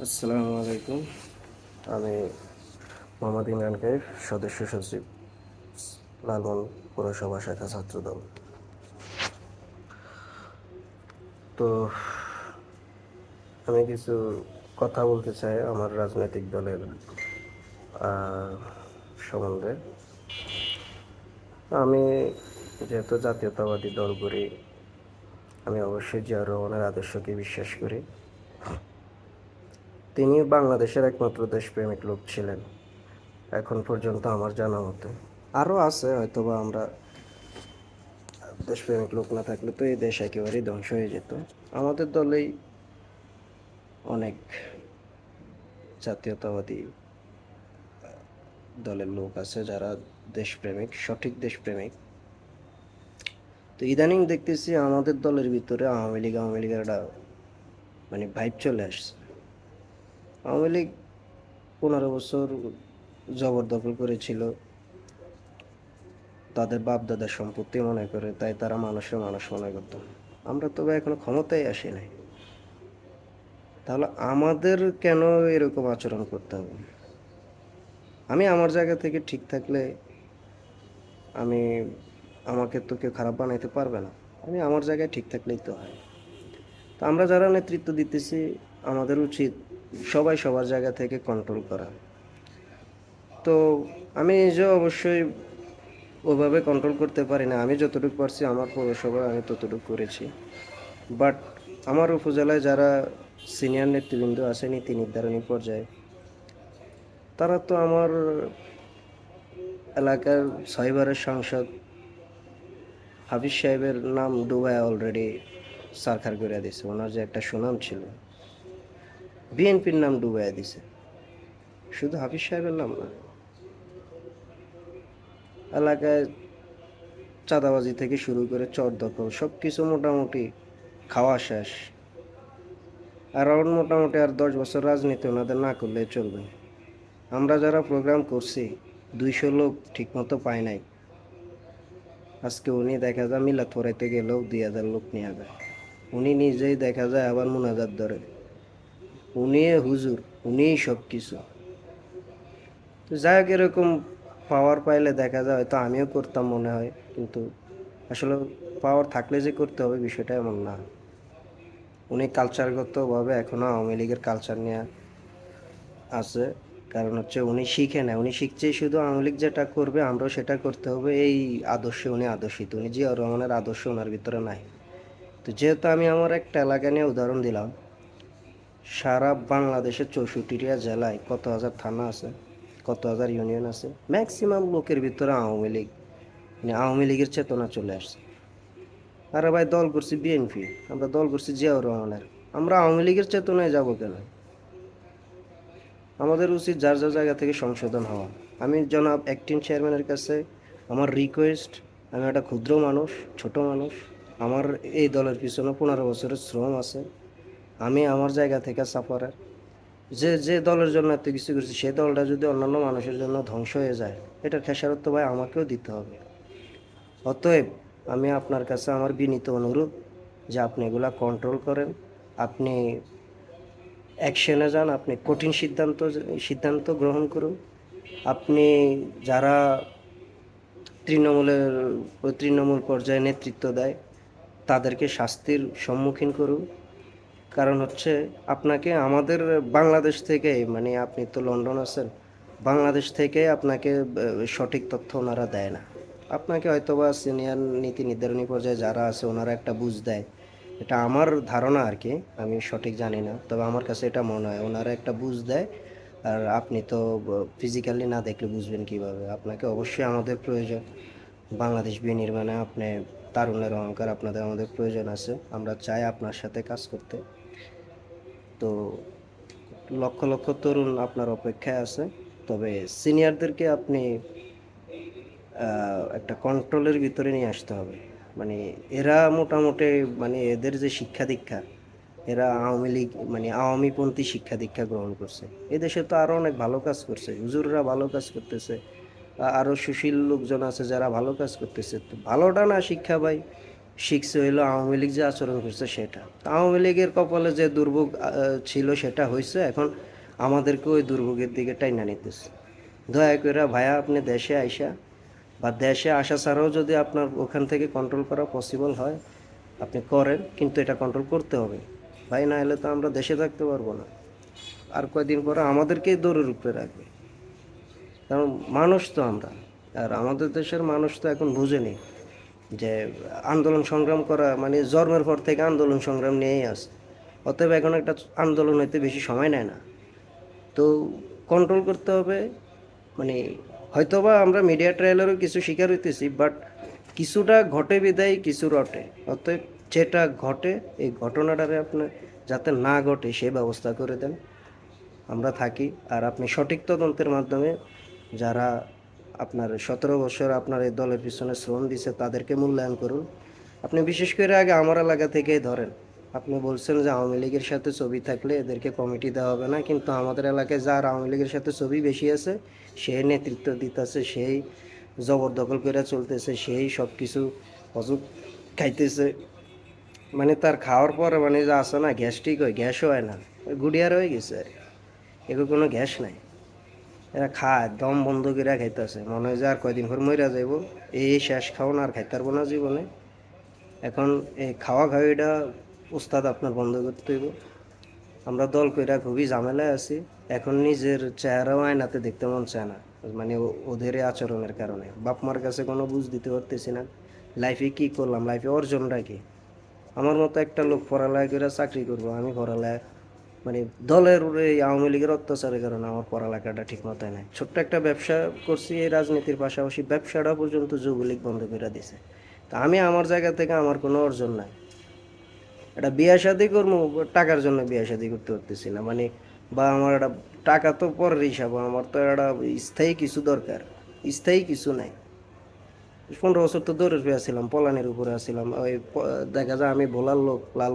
আসসালামু আলাইকুম। আমি মোহাম্মদ ইমরান কাইফ, সদস্য সচিব, লালমোহন পৌরসভা শাখা ছাত্রদল। তো আমি কিছু কথা বলতে চাই আমার রাজনৈতিক দলের সম্বন্ধে। আমি যেহেতু জাতীয়তাবাদী দল করি, আমি অবশ্যই জিয়াউর রহমানের আদর্শকে বিশ্বাস করি। তিনি বাংলাদেশের একমাত্র দেশপ্রেমিক লোক ছিলেন এখন পর্যন্ত আমার জানা মতে। আরও আছে, হয়তোবা আমরা দেশপ্রেমিক লোক না থাকলে তো এই দেশ একেবারেই ধ্বংস হয়ে যেত। আমাদের দলেই অনেক জাতীয়তাবাদী দলের লোক আছে যারা দেশপ্রেমিক, সঠিক দেশপ্রেমিক। তো ইদানিং দেখতেছি আমাদের দলের ভিতরে আওয়ামী লীগের একটা ভাইব চলে আসছে। আওয়ামী লীগ 15 বছর জবরদখল করেছিল, তাদের বাপ দাদার সম্পত্তি মনে করে, তাই তারা মানুষের মানুষ মনে করত। আমরা তবে এখনো ক্ষমতায় আসি নাই, তাহলে আমাদের কেন এরকম আচরণ করতে হবে? আমি আমার জায়গা থেকে ঠিক থাকলে আমি আমাকে তো কেউ খারাপ বানাইতে পারবে না। আমি আমার জায়গায় ঠিক থাকলেই তো হয়। তো আমরা যারা নেতৃত্ব দিতেছি, আমাদের উচিত সবাই সবার জায়গা থেকে কন্ট্রোল করা। তো আমি নিজেও অবশ্যই ওইভাবে কন্ট্রোল করতে পারি না। আমি যতটুকু পারছি আমার পৌরসভায় আমি ততটুকু করেছি। বাট আমার উপজেলায় যারা সিনিয়র নেতৃবৃন্দ আছে নীতি নির্ধারণী পর্যায়ে, তারা তো আমার এলাকার 6বারের সাংসদ হাফিজ সাহেবের নাম ডুবায় অলরেডি সারখার করে দিছে। ওনার যে একটা সুনাম ছিল, বিএনপির নাম ডুবাইয়া দিছে, শুধু হাফিজ সাহেবের নাম না। এলাকায় চাঁদাবাজি থেকে শুরু করে চর দখল সব কিছু মোটামুটি খাওয়া শেষ। আর মোটামুটি আর 10 বছর রাজনীতি ওনাদের না করলে চলবে। আমরা যারা প্রোগ্রাম করছি 200 লোক ঠিকমতো পায় নাই। আজকে উনি দেখা যায় মিলাদ পড়াইতে গেলেও 2000 লোক নিয়ে যায়। উনি নিজেই দেখা যায় আবার মুনাজাত ধরে, উনি হুজুর, উনিই সব কিছু। তো যাই হোক, এরকম পাওয়ার পাইলে দেখা যায় হয়তো আমিও করতাম মনে হয়, কিন্তু আসলে পাওয়ার থাকলে যে করতে হবে বিষয়টা এমন না। উনি কালচারগতভাবে এখনো আওয়ামী লীগের কালচার নিয়ে আছে। কারণ হচ্ছে উনি শিখে না, উনি শিখছে শুধু আওয়ামী লীগ যেটা করবে আমরাও সেটা করতে হবে, এই আদর্শে উনি আদর্শিত। উনি জিয়াউর রহমানের আদর্শ ওনার ভিতরে নাই। তো যেহেতু আমি আমার একটা এলাকা নিয়ে উদাহরণ দিলাম, সারা বাংলাদেশের 64টা জেলায় কত হাজার থানা আছে, কত হাজার ইউনিয়ন আছে, ম্যাক্সিমাম লোকের ভিতরে আওয়ামী লীগ, আওয়ামী লীগের চেতনা চলে আসছে। আরে ভাই, দল করছি বিএনপি, আমরা দল করছি জিয়াউর রহমানের, আমরা আওয়ামী লীগের চেতনায় যাবো কেন? আমাদের উচিত যার যার জায়গা থেকে সংশোধন হওয়া। আমি জনাব অ্যাক্টিং চেয়ারম্যানের কাছে আমার রিকোয়েস্ট, আমি একটা ক্ষুদ্র মানুষ, ছোট মানুষ, আমার এই দলের পিছনে 15 বছরের শ্রম আছে। আমি আমার জায়গা থেকে সাফারার, যে যে দলের জন্য এত কিছু করছি সেই দলটা যদি অন্যান্য মানুষের জন্য ধ্বংস হয়ে যায়, এটার খেসারত তো ভাই আমাকেও দিতে হবে। অতএব আমি আপনার কাছে আমার বিনীত অনুরোধ যে আপনি এগুলা কন্ট্রোল করেন, আপনি অ্যাকশনে যান, আপনি কঠিন সিদ্ধান্ত গ্রহণ করুন। আপনি যারা তৃণমূলের তৃণমূল পর্যায়ে নেতৃত্ব দেয় তাদেরকে শাস্তির সম্মুখীন করুন। কারণ হচ্ছে আপনাকে আমাদের বাংলাদেশ থেকে, আপনি তো লন্ডন আছেন, বাংলাদেশ থেকে আপনাকে সঠিক তথ্য ওনারা দেয় না। আপনাকে হয়তোবা সিনিয়র নীতি নির্ধারণী পর্যায়ে যারা আছে ওনারা একটা বুঝ দেয়, এটা আমার ধারণা আর কি, আমি সঠিক জানি না, তবে আমার কাছে এটা মনে হয় ওনারা একটা বুঝ দেয়। আর আপনি তো ফিজিক্যালি না দেখলে বুঝবেন কিভাবে? আপনাকে অবশ্যই আমাদের প্রয়োজন। বাংলাদেশ বিনির্মাণে আপনি তারুণ্যের অহংকার, আপনাদের আমাদের প্রয়োজন আছে। আমরা চাই আপনার সাথে কাজ করতে। তো লক্ষ লক্ষ তরুণ আপনার অপেক্ষায় আছে, তবে সিনিয়রদেরকে আপনি একটা কন্ট্রোলের ভিতরে নিয়ে আসতে হবে। মানে এরা মোটামুটি, এদের যে শিক্ষা দীক্ষা, এরা আওয়ামী লীগ আওয়ামীপন্থী শিক্ষা দীক্ষা গ্রহণ করছে। এদেশে তো আরও অনেক ভালো কাজ করছে, হুজুররা ভালো কাজ করতেছে, আরও সুশীল লোকজন আছে যারা ভালো কাজ করতেছে। তো ভালোটা না শিক্ষা ভাই, শিখছে হইলো আওয়ামী লীগ যে আচরণ করছে সেটা। তো আওয়ামী লীগের কপালে যে দুর্ভোগ ছিল সেটা হয়েছে, এখন আমাদেরকে ওই দুর্ভোগের দিকে টাইনা নিতেছে। দয়া করে ভাইয়া আপনি দেশে আইসা বা দেশে আসা ছাড়াও যদি আপনার ওখান থেকে কন্ট্রোল করা পসিবল হয় আপনি করেন, কিন্তু এটা কন্ট্রোল করতে হবে ভাই, না হলে তো আমরা দেশে থাকতে পারবো না। আর কয়দিন পরে আমাদেরকেই দৌড়ের উপরে রাখবে, কারণ মানুষ তো আমরা। আর আমাদের দেশের মানুষ তো এখন বুঝেনি যে আন্দোলন সংগ্রাম করা মানে জন্মের পর থেকে আন্দোলন সংগ্রাম নিয়েই আছে। অতএব এখন একটা আন্দোলন হইতে বেশি সময় নেয় না। তো কন্ট্রোল করতে হবে, মানে হয়তোবা আমরা মিডিয়া ট্রায়ালেরও কিছু শিকার হইতেছি, বাট কিছুটা ঘটে বিদায় কিছু রটে। অতএব যেটা ঘটে এই ঘটনাটারে আপনার যাতে না ঘটে সে ব্যবস্থা করে দেন, আমরা থাকি। আর আপনি সঠিক তদন্তের মাধ্যমে যারা আপনার 17 বছর আপনার এই দলের পিছনে শ্রম দিছে তাদেরকে মূল্যায়ন করুন। আপনি বিশেষ করে আগে আমার এলাকা থেকেই ধরেন। আপনি বলছেন যে আওয়ামী লীগের সাথে ছবি থাকলে এদেরকে কমিটি দেওয়া হবে না, কিন্তু আমাদের এলাকায় যার আওয়ামী লীগের সাথে ছবি বেশি আছে সে নেতৃত্ব দিতেছে, সেই জবরদখল করে চলতেছে, সেই সব কিছু অজুব খাইতেছে। মানে তার খাওয়ার পরে মানে যা আছে না, গ্যাস্ট্রিক হয়, গ্যাসও হয় না, গুডিয়ার হয়ে গেছে। এগুলো কোনো গ্যাস নাই, এরা খায় দম বন্ধ করে খাইতেছে, মনে হয় যে আর কয়দিন পর মইরা যাইব। এই শেষ খাওন আর খাইতে পারবো না জীবনে। এখন এই খাওয়া খাওয়াটা উস্তাদ আপনার বন্ধ করতে হইব। আমরা দল কইরা খুবই ঝামেলায় আছি। এখন নিজের চেহারাও আয়নাতে দেখতে মন চায় না, মানে ওদের এই আচরণের কারণে। বাপ মার কাছে কোনো বুঝ দিতে পারতেছি না, লাইফে কি করলাম, লাইফে অর্জনটা কি। আমার মতো একটা লোক পড়ালেখা করে চাকরি করবো, আমি পড়ালেখা মানে দলের এই আওয়ামী লীগের অত্যাচারের কারণে আমার পড়ালেখাটা ঠিক মতো নাই। ছোট্ট একটা ব্যবসা করছি এই রাজনীতির পাশাপাশি, ব্যবসাটা পর্যন্ত যুবলীগ বন্ধ করে দিছে। তা আমি আমার জায়গা থেকে আমার কোনো অর্জন নাই। এটা বিয়ে শাদি করবো, টাকার জন্য বিয়ে শাদি করতে পারতেছি না, মানে বা আমার একটা টাকা তো পরের হিসাব, আমার তো একটা স্থায়ী কিছু দরকার, স্থায়ী কিছু নাই। 15 বছর তো দৌড়ের পেয়ে ছিলাম, পলানের উপরে আসছিলাম, ওই দেখা যায় আমি ভোলার লোক লাল